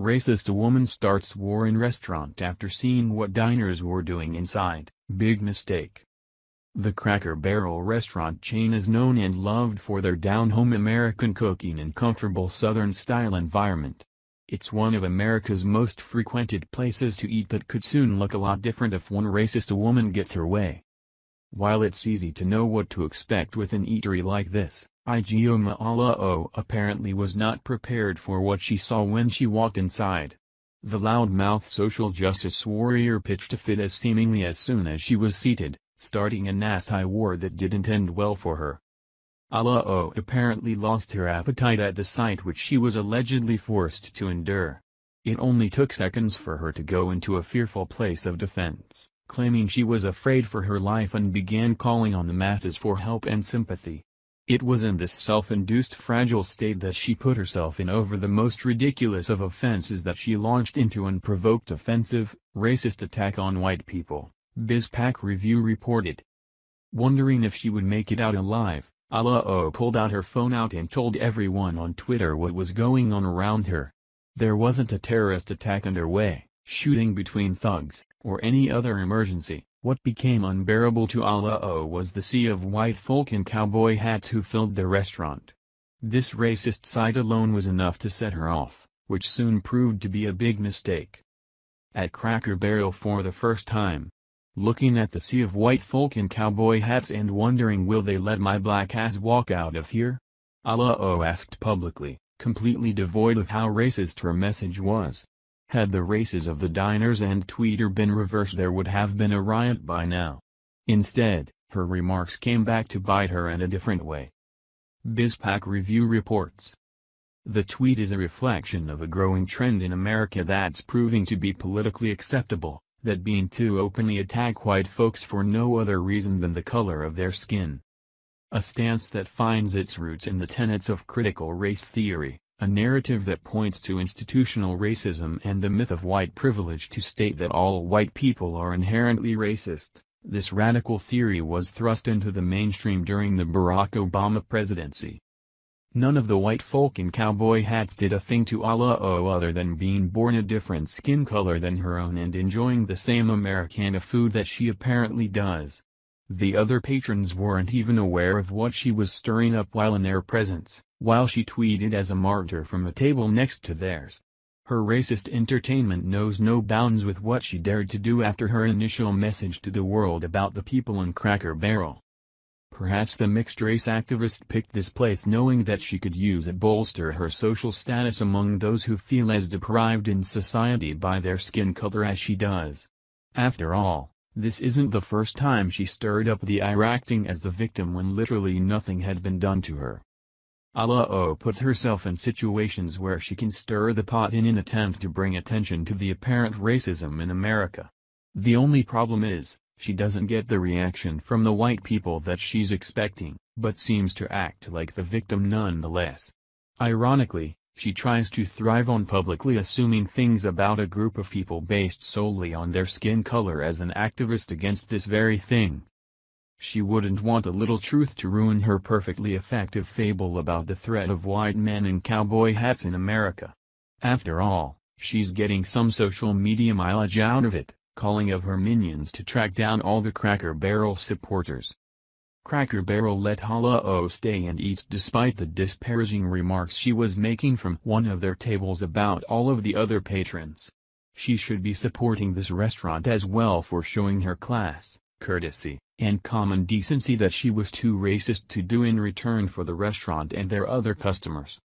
Racist woman starts war in restaurant after seeing what diners were doing inside. Big mistake. The Cracker Barrel restaurant chain is known and loved for their down-home American cooking and comfortable Southern-style environment. It's one of America's most frequented places to eat that could soon look a lot different if one racist woman gets her way. While it's easy to know what to expect with an eatery like this, Ijeoma Alowo apparently was not prepared for what she saw when she walked inside. The loudmouth social justice warrior pitched a fit as seemingly as soon as she was seated, starting a nasty war that didn't end well for her. Alowo apparently lost her appetite at the sight which she was allegedly forced to endure. It only took seconds for her to go into a fearful place of defense, claiming she was afraid for her life and began calling on the masses for help and sympathy. It was in this self-induced fragile state that she put herself in over the most ridiculous of offenses that she launched into unprovoked offensive, racist attack on white people, BizPac Review reported. Wondering if she would make it out alive, Alowo pulled out her phone and told everyone on Twitter what was going on around her. There wasn't a terrorist attack underway, shooting between thugs, or any other emergency. What became unbearable to Alowo was the sea of white folk in cowboy hats who filled the restaurant. This racist sight alone was enough to set her off, which soon proved to be a big mistake. At Cracker Barrel for the first time, looking at the sea of white folk in cowboy hats and wondering, will they let my black ass walk out of here? Alowo asked publicly, completely devoid of how racist her message was. Had the races of the diners and tweeter been reversed, there would have been a riot by now. Instead, her remarks came back to bite her in a different way. BizPac Review reports. The tweet is a reflection of a growing trend in America that's proving to be politically acceptable, that being to openly attack white folks for no other reason than the color of their skin. A stance that finds its roots in the tenets of critical race theory, a narrative that points to institutional racism and the myth of white privilege to state that all white people are inherently racist. This radical theory was thrust into the mainstream during the Barack Obama presidency. None of the white folk in cowboy hats did a thing to Alowo other than being born a different skin color than her own and enjoying the same Americana food that she apparently does. The other patrons weren't even aware of what she was stirring up while in their presence, while she tweeted as a martyr from a table next to theirs. Her racist entertainment knows no bounds with what she dared to do after her initial message to the world about the people in Cracker Barrel. Perhaps the mixed-race activist picked this place knowing that she could use it to bolster her social status among those who feel as deprived in society by their skin color as she does. After all, this isn't the first time she stirred up the ire acting as the victim when literally nothing had been done to her. Alowo puts herself in situations where she can stir the pot in an attempt to bring attention to the apparent racism in America. The only problem is, she doesn't get the reaction from the white people that she's expecting, but seems to act like the victim nonetheless. Ironically, she tries to thrive on publicly assuming things about a group of people based solely on their skin color as an activist against this very thing. She wouldn't want a little truth to ruin her perfectly effective fable about the threat of white men in cowboy hats in America. After all, she's getting some social media mileage out of it, calling of her minions to track down all the Cracker Barrel supporters. Cracker Barrel let Alowo stay and eat despite the disparaging remarks she was making from one of their tables about all of the other patrons. She should be supporting this restaurant as well for showing her class, courtesy, and common decency that she was too racist to do in return for the restaurant and their other customers.